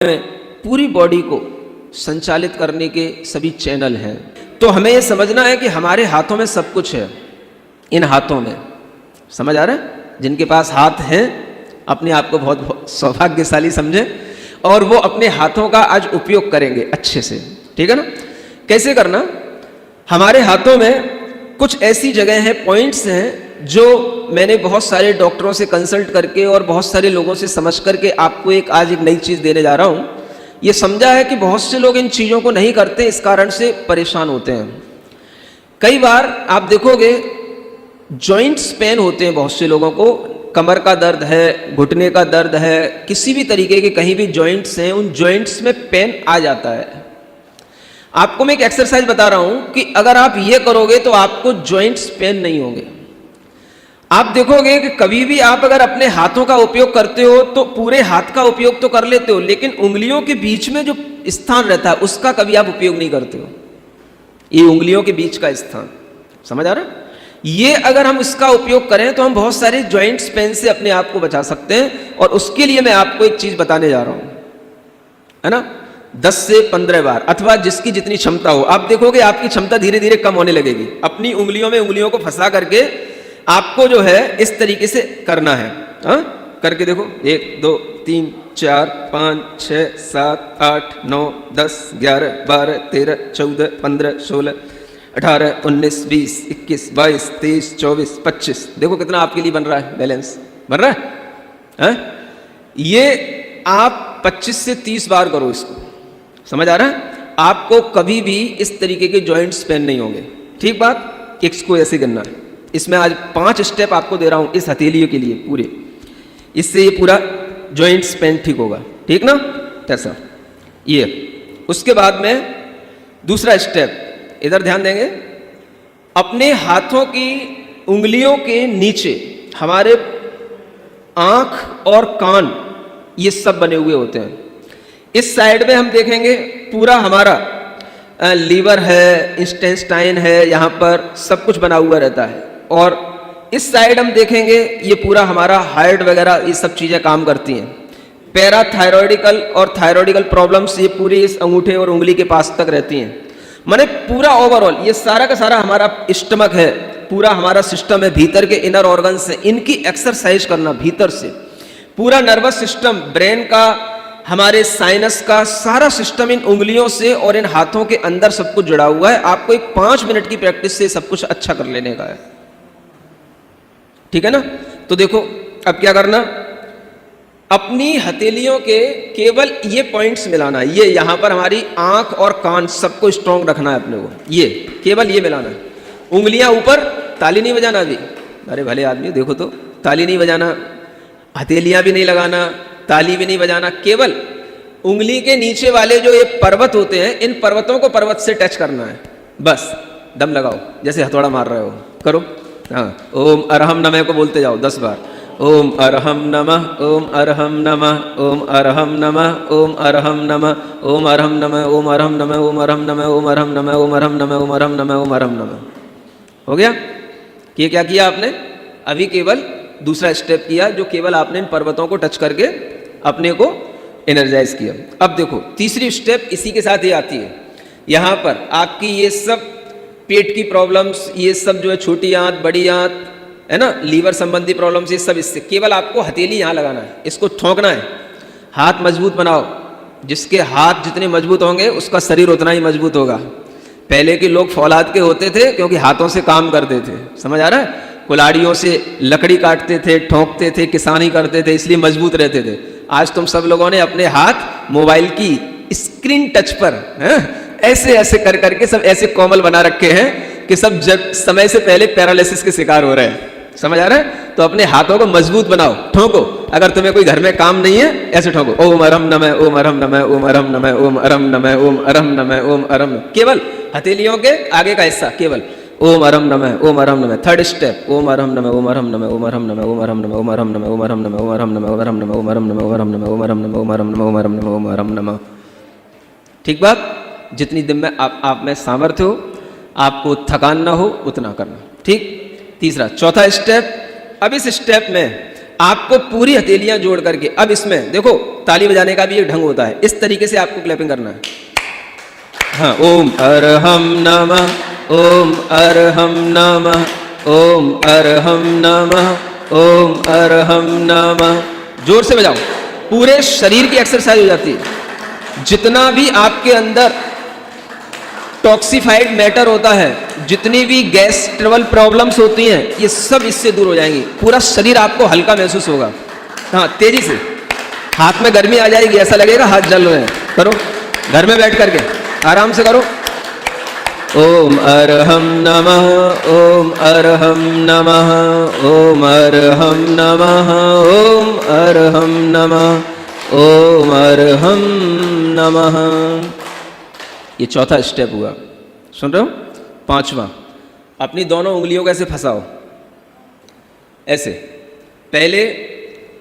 में पूरी बॉडी को संचालित करने के सभी चैनल हैं। तो हमें यह समझना है कि हमारे हाथों में सब कुछ है। इन हाथों में, समझ आ रहा है? जिनके पास हाथ हैं अपने आप को बहुत सौभाग्यशाली समझें और वो अपने हाथों का आज उपयोग करेंगे अच्छे से, ठीक है ना? कैसे करना? हमारे हाथों में कुछ ऐसी जगह हैं, पॉइंट्स हैं, जो मैंने बहुत सारे डॉक्टरों से कंसल्ट करके और बहुत सारे लोगों से समझ करके आपको आज एक नई चीज़ देने जा रहा हूँ। ये समझा है कि बहुत से लोग इन चीज़ों को नहीं करते, इस कारण से परेशान होते हैं। कई बार आप देखोगे जॉइंट्स पेन होते हैं बहुत से लोगों को, कमर का दर्द है, घुटने का दर्द है, किसी भी तरीके के कहीं भी जॉइंट्स हैं, उन जॉइंट्स में पेन आ जाता है। आपको मैं एक एक्सरसाइज बता रहा हूं कि अगर आप ये करोगे तो आपको जॉइंट्स पेन नहीं होंगे। आप देखोगे कि कभी भी आप अगर अपने हाथों का उपयोग करते हो तो पूरे हाथ का उपयोग तो कर लेते हो, लेकिन उंगलियों के बीच में जो स्थान रहता है उसका कभी आप उपयोग नहीं करते हो। ये उंगलियों के बीच का स्थान, समझ आ रहा है? ये अगर हम इसका उपयोग करें तो हम बहुत सारे जॉइंट्स पेन से अपने आप को बचा सकते हैं। और उसके लिए मैं आपको एक चीज बताने जा रहा हूं, है ना? 10 से 15 बार, अथवा जिसकी जितनी क्षमता हो। आप देखोगे आपकी क्षमता धीरे धीरे कम होने लगेगी। अपनी उंगलियों में उंगलियों को फंसा करके आपको जो है इस तरीके से करना है। हाँ, करके देखो। 1 2 3 4 5 6 7 8 9 10 11 12 13 14 15 16 18 19 20 21 22 23 24 25। देखो कितना आपके लिए बन रहा है, बैलेंस बन रहा है? ये आप 25 से 30 बार करो इसको, समझ आ रहा है? आपको कभी भी इस तरीके के जॉइंट्स पेन नहीं होंगे। ठीक बात? इसको ऐसे करना है। इसमें आज 5 स्टेप आपको दे रहा हूं इस हथेलियों के लिए पूरे, इससे ये पूरा जॉइंट्स पेन ठीक होगा, ठीक ना? कैसा ये। उसके बाद में दूसरा स्टेप, इधर ध्यान देंगे। अपने हाथों की उंगलियों के नीचे हमारे आंख और कान ये सब बने हुए होते हैं। इस साइड में हम देखेंगे पूरा हमारा लीवर है, इंटेस्टाइन है, यहाँ पर सब कुछ बना हुआ रहता है। और इस साइड हम देखेंगे ये पूरा हमारा हार्ट वगैरह ये सब चीज़ें काम करती हैं। पैराथायरॉयडिकल और थायरॉयडिकल प्रॉब्लम्स ये पूरे इस अंगूठे और उंगली के पास तक रहती हैं। माने पूरा ओवरऑल ये सारा का सारा हमारा स्टमक है, पूरा हमारा सिस्टम है, भीतर के इनर ऑर्गन्स है, इनकी एक्सरसाइज करना भीतर से। पूरा नर्वस सिस्टम, ब्रेन का, हमारे साइनस का सारा सिस्टम इन उंगलियों से और इन हाथों के अंदर सब कुछ जुड़ा हुआ है। आपको एक 5 मिनट की प्रैक्टिस से सब कुछ अच्छा कर लेने का है, ठीक है ना? तो देखो अब क्या करना, अपनी हथेलियों के केवल ये पॉइंट्स मिलाना। ये यहां पर हमारी आंख और कान सबको स्ट्रांग रखना है अपने को, ये केवल ये मिलाना है। उंगलियां ऊपर, ताली नहीं बजाना अभी। अरे भले आदमी देखो तो, ताली नहीं बजाना, हथेलियां भी नहीं लगाना, ताली भी नहीं बजाना। केवल उंगली के नीचे वाले जो ये पर्वत होते हैं, इन पर्वतों को पर्वत से टच करना है। बस दम लगाओ, जैसे हथौड़ा मार रहे हो, करो। हाँ, ओम अरहम नमः को बोलते जाओ 10 बार। ओम अरहम नमः, ओम अरहम नमः, ओम अरहम नमः, ओम अरहम नमः, ओम अरहम नमः, ओम अरहम नमः, ओम अरहम नमः, ओम अरहम नमः, ओम अरहम नमः, ओम अरहम नमः, ओम अरहम नमः। हो गया? ये क्या किया आपने? अभी केवल दूसरा स्टेप किया, जो केवल आपने इन पर्वतों को टच करके अपने को एनर्जाइज किया। अब देखो तीसरी स्टेप इसी के साथ ही आती है। यहाँ पर आपकी ये सब पेट की प्रॉब्लम्स, ये सब जो है छोटी आंत, बड़ी आंत, है ना, लीवर संबंधी प्रॉब्लम्स, ये सब इससे केवल आपको हथेली यहाँ लगाना है, इसको ठोंकना है। हाथ मजबूत बनाओ, जिसके हाथ जितने मजबूत होंगे उसका शरीर उतना ही मजबूत होगा। पहले के लोग फौलाद के होते थे क्योंकि हाथों से काम करते थे, समझ आ रहा है? कुल्हाड़ियों से लकड़ी काटते थे, ठोंकते थे, किसानी करते थे, इसलिए मजबूत रहते थे। आज तुम सब लोगों ने अपने हाथ मोबाइल की स्क्रीन टच पर ऐसे ऐसे कर करके सब ऐसे कोमल बना रखे हैं कि सब जब समय से पहले पैरालिसिस के शिकार हो रहे हैं, समझ आ रहा है? तो अपने हाथों को मजबूत बनाओ, ठोको। अगर तुम्हें कोई घर में काम नहीं है, ऐसे ठोको। ओम अरहम नमः, ओम अरहम नमः, ओम अरहम नमः, ओम अरहम नमः, ओम अरहम नमः, ओम अरहम। केवल हथेलियों के आगे का हिस्सा केवल ओम अरहम नमः, ओम अरहम नमः। थर्ड स्टेप, ओम अरहम नमः, ओम अरहम नमः, ओम अरहम नमः, ओम अरहम नमः, ओम अरहम नमः, ओम अरहम नमः, ओम अरहम नमः, ओम अरहम नमः, ओम अरहम नमः, ओम अरहम नमः, ओम अरहम नमः, ओम अरहम नमः, ओम अरहम नमः, ओम अरहम नमः। ठीक बात? जितनी दिन में आप में सामर्थ्य हो, आपको थकान ना हो, उतना करना, ठीक? तीसरा, चौथा स्टेप। अब इस स्टेप में आपको पूरी हथेलियां जोड़ करके, अब इसमें देखो ताली बजाने का भी एक ढंग होता है, इस तरीके से आपको क्लैपिंग करना है। हाँ, ओम अरहम नमः, ओम अरहम नमः, ओम अरहम नमः, ओम अरहम नमः। जोर से बजाओ, पूरे शरीर की एक्सरसाइज हो जाती है। जितना भी आपके अंदर टॉक्सिफाइड मैटर होता है, जितनी भी गैस ट्रबल प्रॉब्लम्स होती हैं, ये सब इससे दूर हो जाएंगी। पूरा शरीर आपको हल्का महसूस होगा। हाँ, तेजी से, हाथ में गर्मी आ जाएगी, ऐसा लगेगा हाथ जल रहे हैं। करो, घर में बैठ करके आराम से करो। ओम अरहम नमः, ओम अरहम नमः, ओम अरहम नमः, ओम अरहम नमः, ओम अरहम नमः। ये चौथा स्टेप हुआ, सुन रहे हो? पांचवा, अपनी दोनों उंगलियों को ऐसे फंसाओ, ऐसे। पहले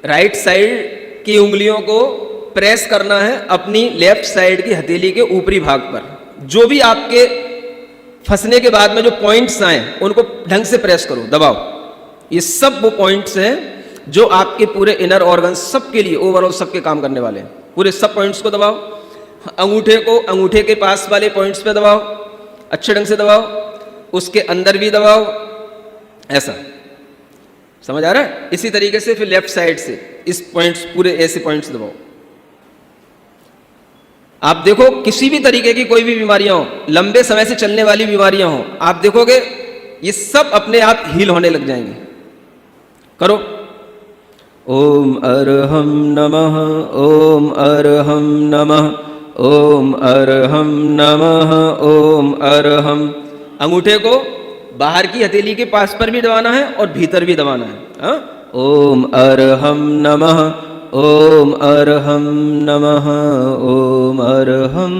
राइट साइड की उंगलियों को प्रेस करना है अपनी लेफ्ट साइड की हथेली के ऊपरी भाग पर। जो भी आपके फंसने के बाद में जो पॉइंट्स आए उनको ढंग से प्रेस करो, दबाओ। ये सब वो पॉइंट्स हैं जो आपके पूरे इनर ऑर्गन सब के लिए ओवरऑल सबके काम करने वाले हैं। पूरे सब पॉइंट्स को दबाओ। अंगूठे को अंगूठे के पास वाले पॉइंट्स पे दबाओ, अच्छे ढंग से दबाओ, उसके अंदर भी दबाओ, ऐसा। समझ आ रहा है? इसी तरीके से फिर लेफ्ट साइड से इस पॉइंट्स, पूरे ऐसे पॉइंट्स दबाओ। आप देखो, किसी भी तरीके की कोई भी बीमारियां हो, लंबे समय से चलने वाली बीमारियां हो, आप देखोगे ये सब अपने आप हील होने लग जाएंगे। करो। ओम अरहम नमः, ओम अरहम नमः, ओम अरहम नमः, ओम अरहम। अंगूठे को बाहर की हथेली के पास पर भी दबाना है और भीतर भी दबाना है। हाँ? ओम अरहम नमः, ओम अरहम नमः, ओम अरहम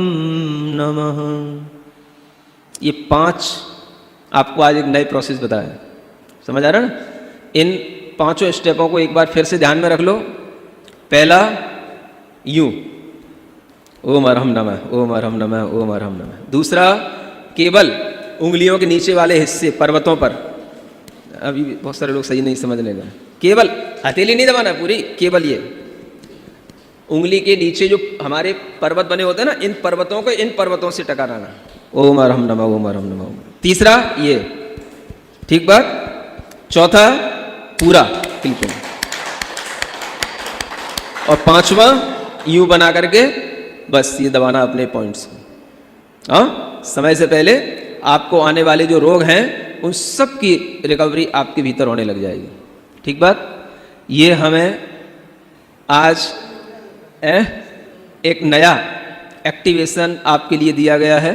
नमः। ये 5 आपको आज एक नए प्रोसेस बताया। समझ आ रहा है ना? इन 5 स्टेपों को एक बार फिर से ध्यान में रख लो। पहला, यूं, ओम अरहम नमः, ओम अरहम नमः, ओम अरहम नमः। दूसरा, केवल उंगलियों के नीचे वाले हिस्से पर्वतों पर। अभी बहुत सारे लोग सही नहीं समझने लगे। केवल हथेली नहीं दबाना पूरी, केवल ये उंगली के नीचे जो हमारे पर्वत बने होते हैं ना, इन पर्वतों को इन पर्वतों से टकराना। ओम अरहम नमः, ओम अरहम नमः। तीसरा ये, ठीक बात। चौथा, पूरा बिल्कुल। और 5वां, यूं बना करके बस ये दबाना अपने पॉइंट्स को। हाँ, समय से पहले आपको आने वाले जो रोग हैं उन सब की रिकवरी आपके भीतर होने लग जाएगी। ठीक बात। ये हमें आज एक नया एक्टिवेशन आपके लिए दिया गया है।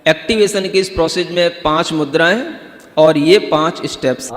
एक्टिवेशन की इस प्रोसेस में 5 मुद्राएं और ये 5 स्टेप्स।